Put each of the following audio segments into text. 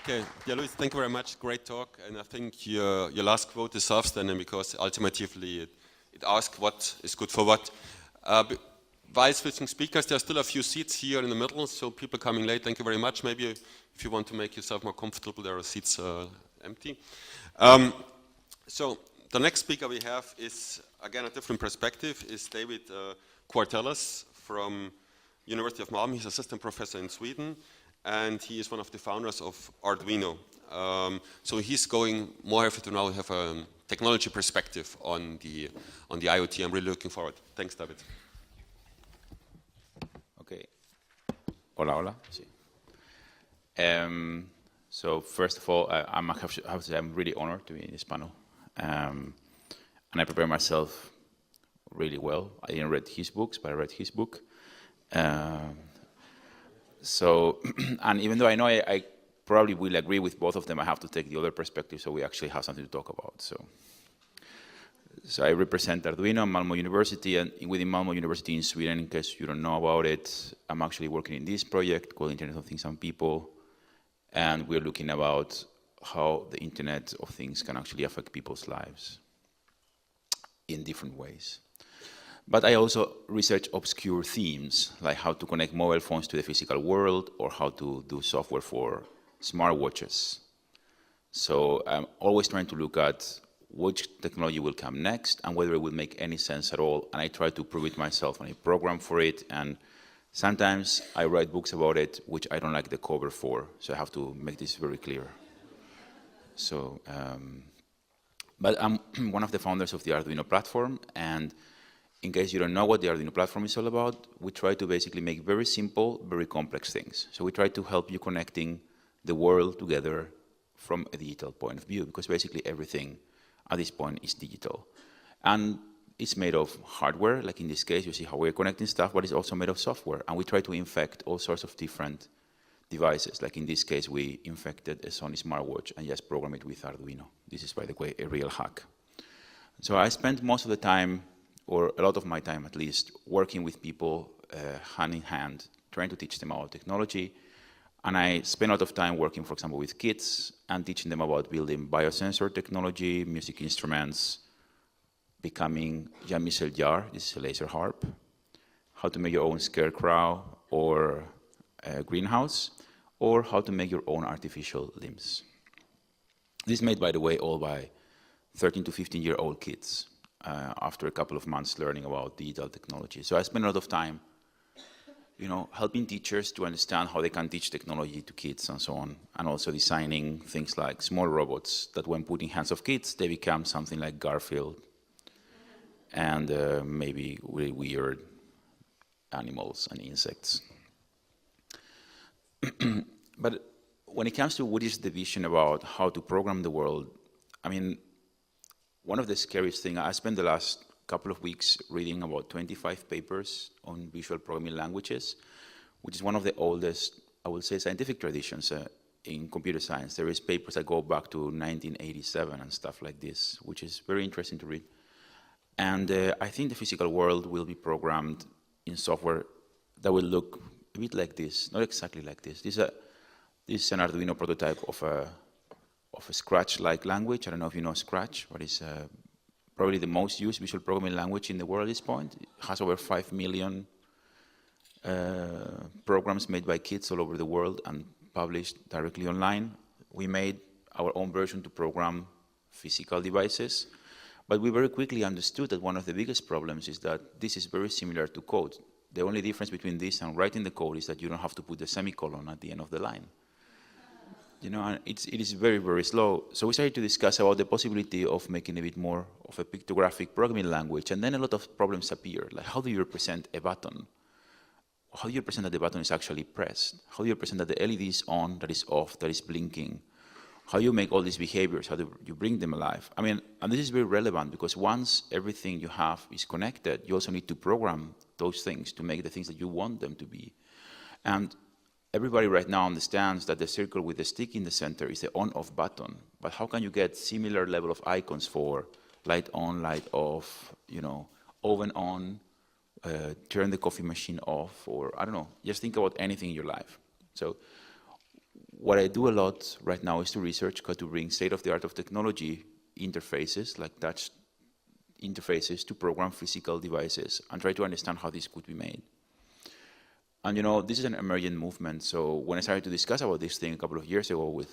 Okay, yeah, Luis, thank you very much. Great talk, and I think your last quote deserves then, because ultimately it asks what is good for what. While switching speakers, there are still a few seats here in the middle, so people coming late, thank you very much. Maybe if you want to make yourself more comfortable, there are seats empty. So the next speaker we have is, again, a different perspective, is David Cuartielles from University of Malmö. He's assistant professor in Sweden, and he is one of the founders of Arduino. So he's going more to now have a technology perspective on the IoT. I'm really looking forward. Thanks, David. Okay. Hola, hola. Sí. So first of all, I'm really honored to be in this panel, and I prepared myself really well. I didn't read his books, but I read his book. So, and even though I know I probably will agree with both of them, I have to take the other perspective, so we actually have something to talk about. So I represent Arduino at Malmö University, and within Malmö University in Sweden, in case you don't know about it, I'm actually working in this project called Internet of Things and People, and we're looking about how the Internet of Things can actually affect people's lives in different ways. But I also research obscure themes, like how to connect mobile phones to the physical world, or how to do software for smartwatches. So I'm always trying to look at which technology will come next and whether it will make any sense at all. And I try to prove it myself, and I program for it. And sometimes I write books about it, which I don't like the cover for. So I have to make this very clear. So, but I'm one of the founders of the Arduino platform, and in case you don't know what the Arduino platform is all about, we try to basically make very simple, very complex things. So we try to help you connecting the world together from a digital point of view, because basically everything at this point is digital. And it's made of hardware, like in this case, you see how we're connecting stuff, but it's also made of software. And we try to infect all sorts of different devices. Like in this case, we infected a Sony smartwatch and just programmed it with Arduino. This is, by the way, a real hack. So I spent most of the time, or a lot of my time at least, working with people hand in hand, trying to teach them about technology. And I spend a lot of time working, for example, with kids and teaching them about building biosensor technology, music instruments, becoming Jean-Michel Jarre, this is a laser harp, how to make your own scarecrow or a greenhouse, or how to make your own artificial limbs. This is made, by the way, all by 13 to 15-year-old kids. After a couple of months learning about digital technology. So I spend a lot of time, helping teachers to understand how they can teach technology to kids and so on, and also designing things like small robots that when put in hands of kids, they become something like Garfield and maybe really weird animals and insects. But when it comes to what is the vision about how to program the world, I mean, one of the scariest things, I spent the last couple of weeks reading about 25 papers on visual programming languages, which is one of the oldest, I would say, scientific traditions in computer science. There is papers that go back to 1987 and stuff like this, which is very interesting to read. And I think the physical world will be programmed in software that will look a bit like this, not exactly like this. This is an Arduino prototype of a Scratch-like language. I don't know if you know Scratch, but it's probably the most used visual programming language in the world at this point. It has over 5 million programs made by kids all over the world and published directly online. We made our own version to program physical devices, but we very quickly understood that one of the biggest problems is that this is very similar to code. The only difference between this and writing the code is that you don't have to put the semicolon at the end of the line. And it is very, very slow. So we started to discuss about the possibility of making a bit more of a pictographic programming language, and then a lot of problems appeared. Like, how do you represent a button? How do you represent that the button is actually pressed? How do you represent that the LED is on, that is off, that is blinking? How do you make all these behaviors? How do you bring them alive? I mean, and this is very relevant because once everything you have is connected, you also need to program those things to make the things that you want them to be. And everybody right now understands that the circle with the stick in the center is the on-off button. But how can you get similar level of icons for light on, light off, oven on, turn the coffee machine off, or I don't know, just think about anything in your life. So what I do a lot right now is to research how to bring state-of-the-art of technology interfaces, like touch interfaces, to program physical devices and try to understand how this could be made. And this is an emergent movement. So when I started to discuss about this thing a couple of years ago with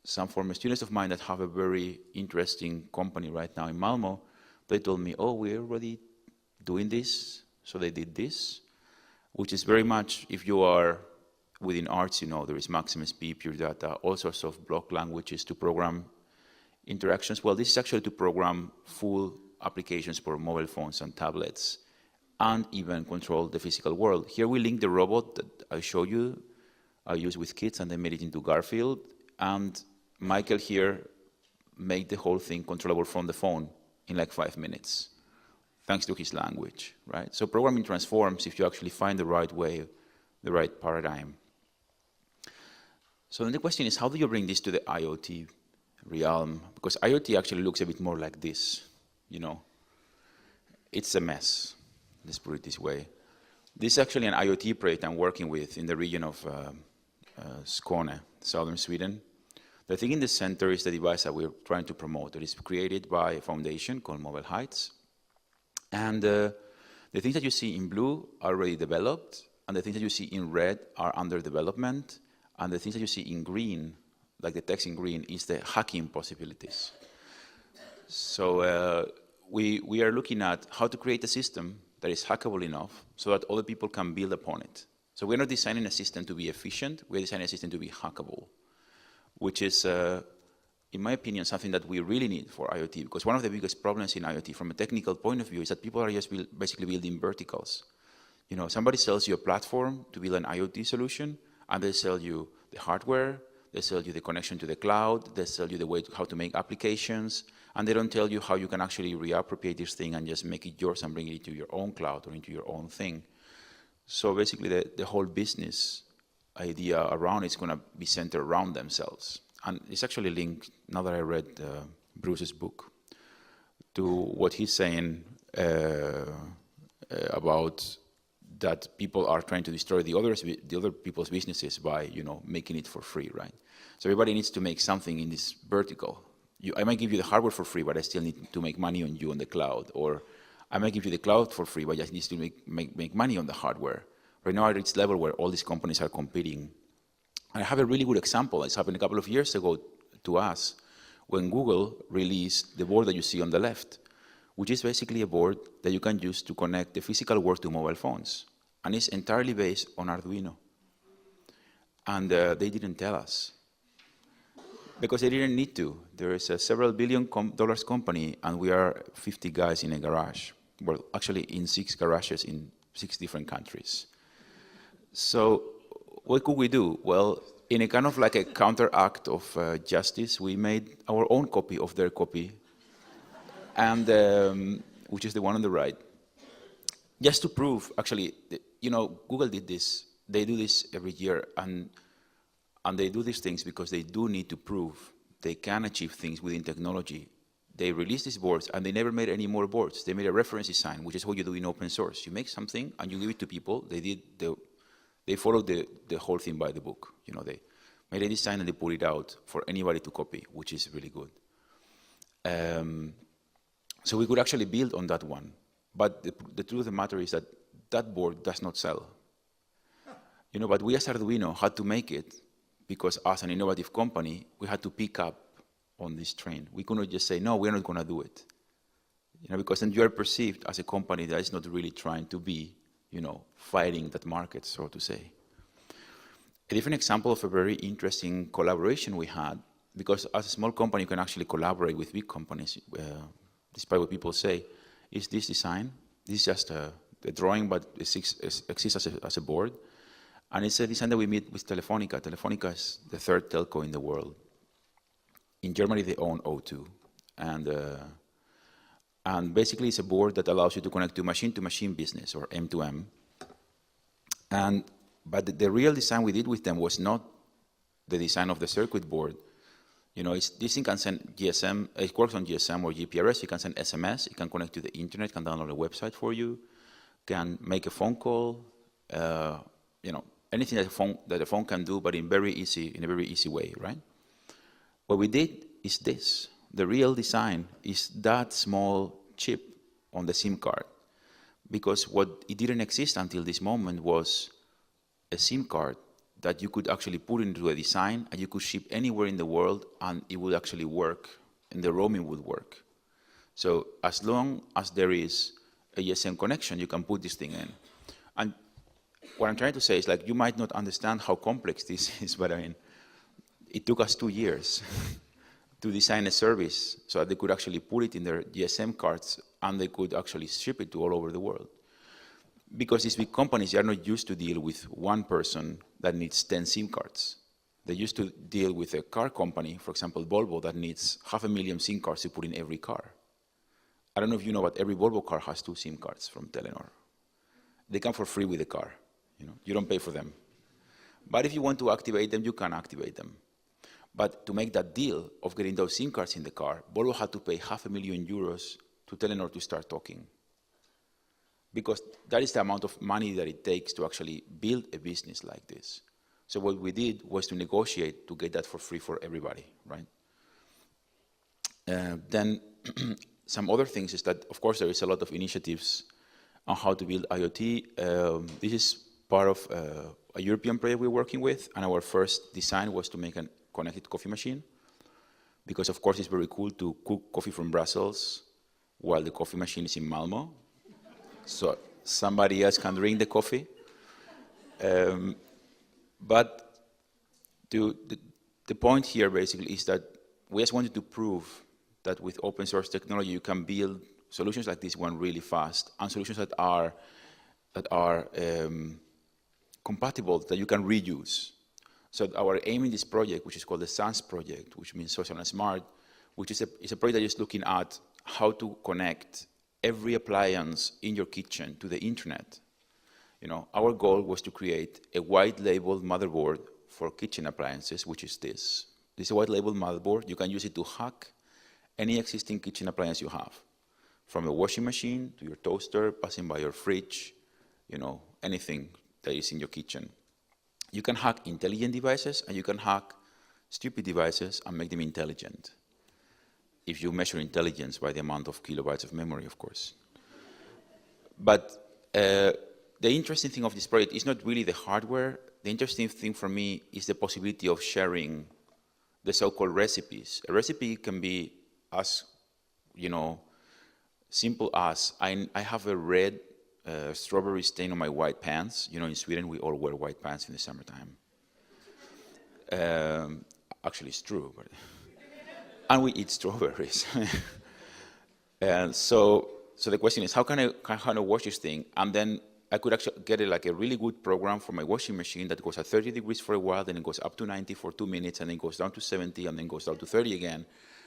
some former students of mine that have a very interesting company right now in Malmo, they told me, oh, we're already doing this. So they did this, which is very much, if you are within arts, there is Maximus P, Pure Data, all sorts of block languages to program interactions. Well, this is actually to program full applications for mobile phones and tablets, and even control the physical world. Here we link the robot that I showed you, I used with kids, and they made it into Garfield. And Michael here made the whole thing controllable from the phone in like 5 minutes, thanks to his language, right? So programming transforms if you actually find the right way, the right paradigm. So then the question is, how do you bring this to the IoT realm? Because IoT actually looks a bit more like this, It's a mess. Let's put it this way. This is actually an IoT project I'm working with in the region of Skåne, southern Sweden. The thing in the center is the device that we're trying to promote. It is created by a foundation called Mobile Heights. And the things that you see in blue are already developed, and the things that you see in red are under development, and the things that you see in green, like the text in green, is the hacking possibilities. So we are looking at how to create a system that is hackable enough so that other people can build upon it. So we're not designing a system to be efficient, we're designing a system to be hackable, which is, in my opinion, something that we really need for IoT, because one of the biggest problems in IoT from a technical point of view is that people are just basically building verticals. Somebody sells you a platform to build an IoT solution, and they sell you the hardware, they sell you the connection to the cloud, they sell you the way how to make applications, and they don't tell you how you can actually reappropriate this thing and just make it yours and bring it into your own cloud or into your own thing. So basically the whole business idea around it's going to be centered around themselves. And it's actually linked, now that I read Bruce's book, to what he's saying about that people are trying to destroy the other people's businesses by making it for free, right? So everybody needs to make something in this vertical. I might give you the hardware for free, but I still need to make money on you on the cloud. Or I might give you the cloud for free, but I just need to make money on the hardware. Right now, at this level where all these companies are competing. And I have a really good example. It's happened a couple of years ago to us when Google released the board that you see on the left, which is basically a board that you can use to connect the physical world to mobile phones. And it's entirely based on Arduino. And they didn't tell us, because they didn't need to. There is a several billion dollars company, and we are 50 guys in a garage. Well, actually in 6 garages in 6 different countries. So what could we do? Well, in a kind of like a counteract of justice, we made our own copy of their copy, and which is the one on the right. Just to prove, actually, Google did this. They do this every year, and they do these things because they do need to prove they can achieve things within technology. They released these boards, and they never made any more boards. They made a reference design, which is what you do in open source. You make something, and you give it to people. They followed the whole thing by the book. They made a design, and they put it out for anybody to copy, which is really good. So we could actually build on that one. But the truth of the matter is that that board does not sell. But we as Arduino had to make it, because as an innovative company, we had to pick up on this train. We couldn't just say, no, we're not going to do it. Because then you are perceived as a company that is not really trying to be, fighting that market, so to say. A different example of a very interesting collaboration we had, because as a small company, you can actually collaborate with big companies, despite what people say, is this design. This is just a drawing, but it exists as a board. And it's a design that we made with Telefonica. Telefonica is the 3rd telco in the world. In Germany, they own O2. And basically, it's a board that allows you to connect to machine business, or M2M. But the real design we did with them was not the design of the circuit board. This thing can send GSM, it works on GSM or GPRS, it can send SMS, it can connect to the internet, can download a website for you, can make a phone call, anything that a phone can do, but in a very easy way, right? What we did is this. The real design is that small chip on the SIM card, because what it didn't exist until this moment was a SIM card that you could actually put into a design and you could ship anywhere in the world and it would actually work and the roaming would work. So as long as there is a GSM connection, you can put this thing in. And what I'm trying to say is, like, you might not understand how complex this is, but I mean, it took us 2 years to design a service so that they could actually put it in their GSM cards and they could actually ship it to all over the world. Because these big companies, they are not used to deal with one person that needs 10 SIM cards. They used to deal with a car company, for example, Volvo, that needs 500,000 SIM cards to put in every car. I don't know if you know, but every Volvo car has 2 SIM cards from Telenor. They come for free with the car. You don't pay for them. But if you want to activate them, you can activate them. But to make that deal of getting those SIM cards in the car, Volvo had to pay €500,000 to Telenor to start talking. Because that is the amount of money that it takes to actually build a business like this. So what we did was to negotiate to get that for free for everybody, right? Then some other things is that, of course, there is a lot of initiatives on how to build IoT. This is part of a European project we're working with, and our first design was to make a connected coffee machine, because of course it's very cool to cook coffee from Brussels while the coffee machine is in Malmo, so somebody else can drink the coffee. But the point here basically is that we just wanted to prove that with open source technology you can build solutions like this one really fast, and solutions that are compatible, that you can reuse. So our aim in this project, which is called the SANS project, which means social and smart, which is a project that is looking at how to connect every appliance in your kitchen to the internet. Our goal was to create a white label motherboard for kitchen appliances, which is this. This is a white label motherboard. You can use it to hack any existing kitchen appliance you have, from a washing machine to your toaster, passing by your fridge, anything that is in your kitchen. You can hack intelligent devices and you can hack stupid devices and make them intelligent. If you measure intelligence by the amount of kilobytes of memory, of course. But the interesting thing of this project is not really the hardware. The interesting thing for me is the possibility of sharing the so-called recipes. A recipe can be as, simple as, I have a red strawberry stain on my white pants. In Sweden we all wear white pants in the summertime. Actually, it's true, but and we eat strawberries. And so the question is, how can I wash this thing? And then I could actually get a really good program for my washing machine that goes at 30 degrees for a while, then it goes up to 90 for 2 minutes, and then goes down to 70, and then goes down to 30 again.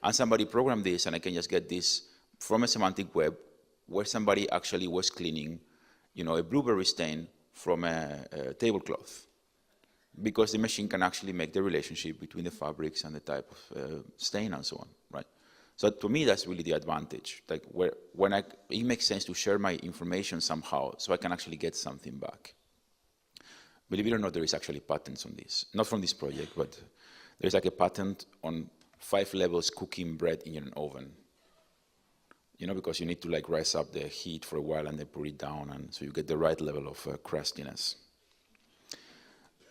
And somebody programmed this, and I can just get this from a semantic web where somebody actually was cleaning, a blueberry stain from a tablecloth, because the machine can actually make the relationship between the fabrics and the type of stain and so on, right? So to me, that's really the advantage. Like it makes sense to share my information somehow, so I can actually get something back. Believe it or not, there is actually patents on this. Not from this project, but there's a patent on 5 levels cooking bread in an oven. Because you need to rise up the heat for a while and then put it down, and so you get the right level of crustiness.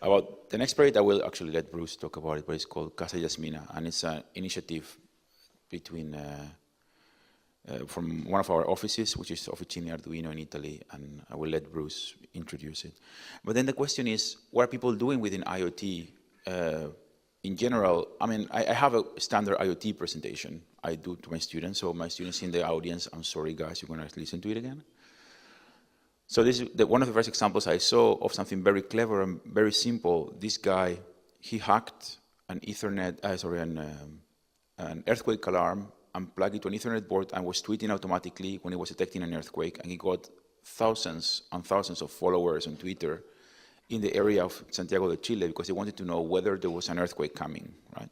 About the next project, I will actually let Bruce talk about it, but it's called Casa Yasmina, and it's an initiative from one of our offices, which is Officina Arduino in Italy, and I will let Bruce introduce it. But then the question is, what are people doing within IoT? In general, I have a standard IoT presentation I do to my students. So my students in the audience, I'm sorry guys, you're going to listen to it again. So this is one of the first examples I saw of something very clever and very simple. This guy, he hacked an an earthquake alarm and plugged it to an Ethernet board and was tweeting automatically when it was detecting an earthquake. And he got thousands and thousands of followers on Twitter in the area of Santiago de Chile, because they wanted to know whether there was an earthquake coming, right?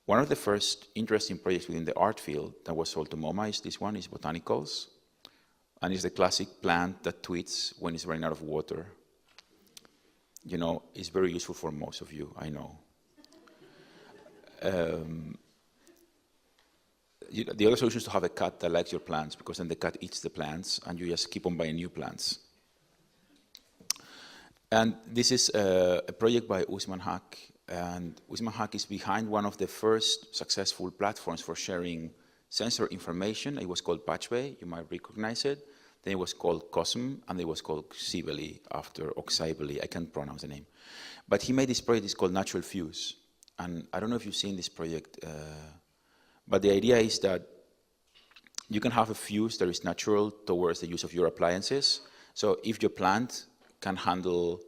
One of the first interesting projects within the art field that was sold to MoMA is this one, is Botanicals. And it's the classic plant that tweets when it's running out of water. is very useful for most of you, I know. The other solution is to have a cat that likes your plants, because then the cat eats the plants and you just keep on buying new plants. And this is a project by Usman Haq, and Usman Haq is behind one of the first successful platforms for sharing sensor information. It was called Patchway, you might recognize it. Then it was called COSM, and it was called Xibeli after Oxibeli. I can't pronounce the name. But he made this project, it's called Natural Fuse. And I don't know if you've seen this project, but the idea is that you can have a fuse that is natural towards the use of your appliances. So if your plant can handle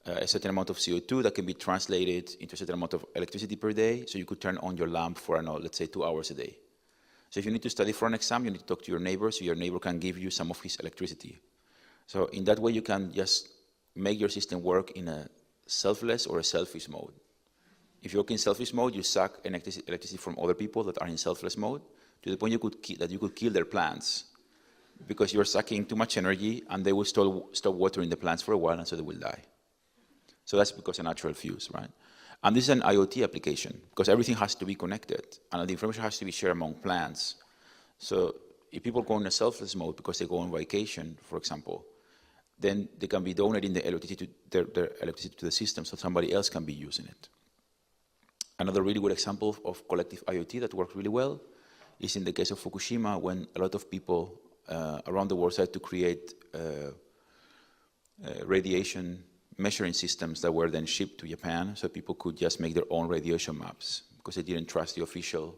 a certain amount of CO2 that can be translated into a certain amount of electricity per day, so you could turn on your lamp for, I don't know, let's say 2 hours a day. So if you need to study for an exam, you need to talk to your neighbor, so your neighbor can give you some of his electricity. So in that way, you can just make your system work in a selfless or a selfish mode. If you work in selfish mode, you suck electricity from other people that are in selfless mode, to the point that you could kill their plants, because you're sucking too much energy, and they will stop watering the plants for a while, and so they will die. So that's because of natural fuse, right? And this is an IoT application, because everything has to be connected, and the information has to be shared among plants. So if people go in a selfless mode because they go on vacation, for example, then they can be donating the electricity their electricity to the system, so somebody else can be using it. Another really good example of collective IoT that worked really well is in the case of Fukushima, when a lot of people around the world started to create radiation measuring systems that were then shipped to Japan, so people could just make their own radiation maps, because they didn't trust the official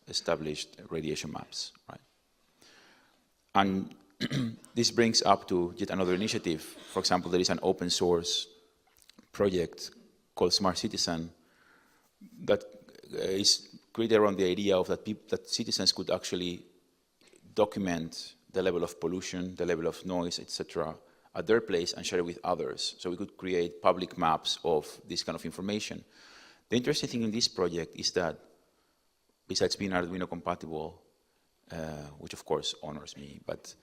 established radiation maps, right? And this brings up to yet another initiative. For example, there is an open source project called Smart Citizen that is created around the idea of that citizens could actually document the level of pollution, the level of noise, etc., at their place and share it with others. So we could create public maps of this kind of information. The interesting thing in this project is that, besides being Arduino compatible, which of course honors me, but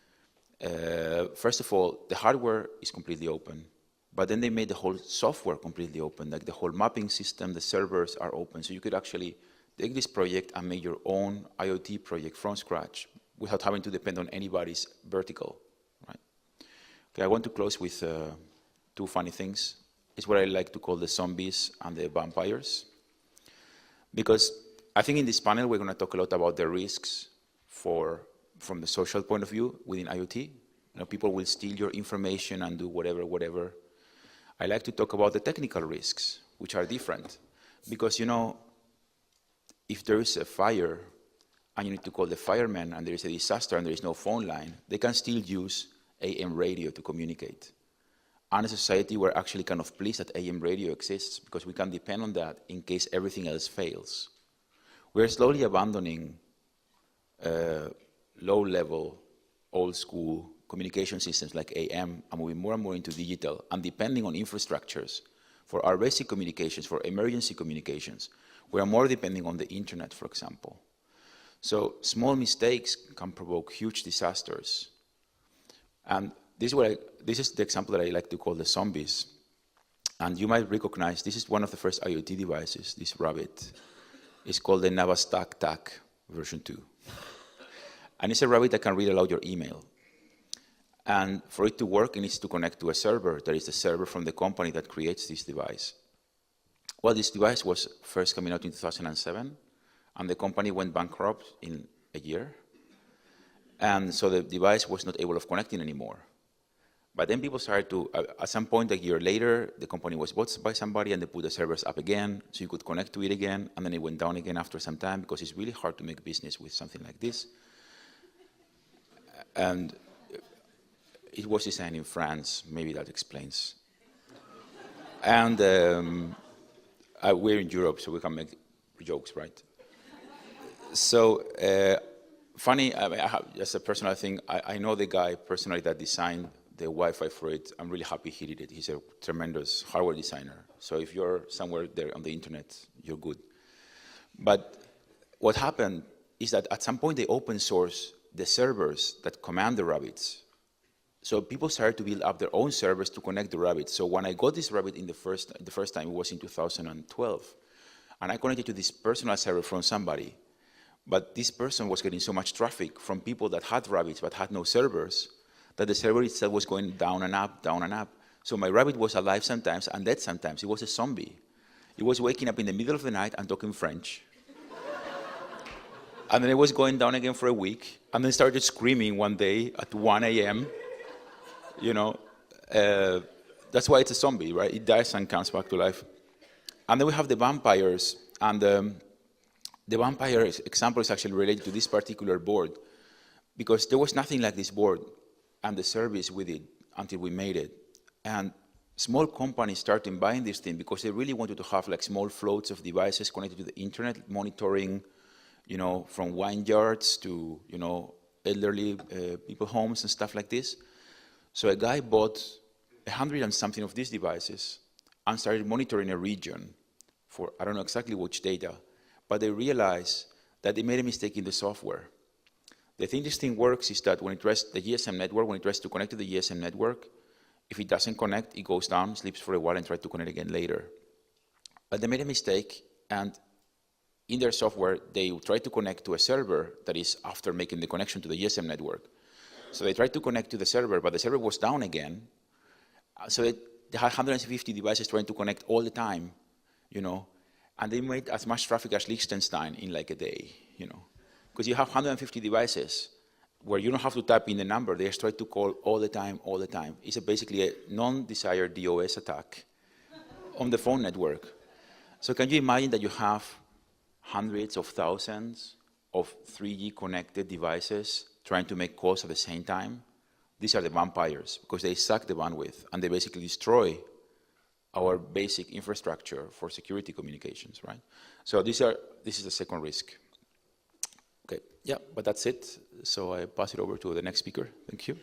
first of all, the hardware is completely open, but then they made the whole software completely open, like the whole mapping system, the servers are open, so you could actually take this project and make your own IoT project from scratch without having to depend on anybody's vertical, right? Okay, I want to close with two funny things. It's what I like to call the zombies and the vampires. Because I think in this panel we're going to talk a lot about the risks from the social point of view within IoT. People will steal your information and do whatever. I like to talk about the technical risks, which are different. Because, if there is a fire and you need to call the firemen and there is a disaster and there is no phone line, they can still use AM radio to communicate. And a society we're actually kind of pleased that AM radio exists, because we can depend on that in case everything else fails. We're slowly abandoning low-level, old-school communication systems like AM and moving more and more into digital, and depending on infrastructures for our basic communications, for emergency communications. We are more depending on the internet, for example. So small mistakes can provoke huge disasters. And this is the example that I like to call the zombies. And you might recognize, this is one of the first IoT devices, this rabbit. It's called the Navastak TAC version 2. And it's a rabbit that can read aloud your email. And for it to work, it needs to connect to a server. That is the server from the company that creates this device. Well, this device was first coming out in 2007, and the company went bankrupt in a year. And so the device was not able of connecting anymore. But then people started to, at some point a year later, the company was bought by somebody and they put the servers up again, so you could connect to it again, and then it went down again after some time, because it's really hard to make business with something like this. And it was designed in France, maybe that explains. And we're in Europe, so we can make jokes, right? So, funny, I have just a personal thing. I know the guy personally that designed the Wi-Fi for it. I'm really happy he did it. He's a tremendous hardware designer. So if you're somewhere there on the internet, you're good. But what happened is that at some point they open source the servers that command the rabbits. So people started to build up their own servers to connect the rabbits. So when I got this rabbit the first time, it was in 2012, and I connected to this personal server from somebody. But this person was getting so much traffic from people that had rabbits but had no servers that the server itself was going down and up, down and up. So my rabbit was alive sometimes and dead sometimes. It was a zombie. It was waking up in the middle of the night and talking French. And then it was going down again for a week, and then started screaming one day at 1 a.m. You know, that's why it's a zombie, right? It dies and comes back to life. And then we have the vampires, and the vampire example is actually related to this particular board, because there was nothing like this board and the service with it until we made it. And small companies started buying this thing because they really wanted to have like small floats of devices connected to the internet, monitoring, you know, from wine yards to, you know, elderly people homes and stuff like this. So a guy bought 100 and something of these devices and started monitoring a region for, I don't know exactly which data, but they realized that they made a mistake in the software. The thing this thing works is that when it tries the GSM network, when it tries to connect to the GSM network, if it doesn't connect, it goes down, sleeps for a while, and tries to connect again later. But they made a mistake, and in their software, they tried to connect to a server that is after making the connection to the GSM network. So they tried to connect to the server, but the server was down again. So they had 150 devices trying to connect all the time, you know, and they made as much traffic as Liechtenstein in like a day, you know, because you have 150 devices where you don't have to type in the number. They just try to call all the time, all the time. It's basically a non-desired DOS attack on the phone network. So can you imagine that you have hundreds of thousands of 3G connected devices trying to make calls at the same time? These are the vampires, because they suck the bandwidth and they basically destroy our basic infrastructure for security communications, right? So this is the second risk. Okay, yeah, but that's it. So I pass it over to the next speaker. Thank you.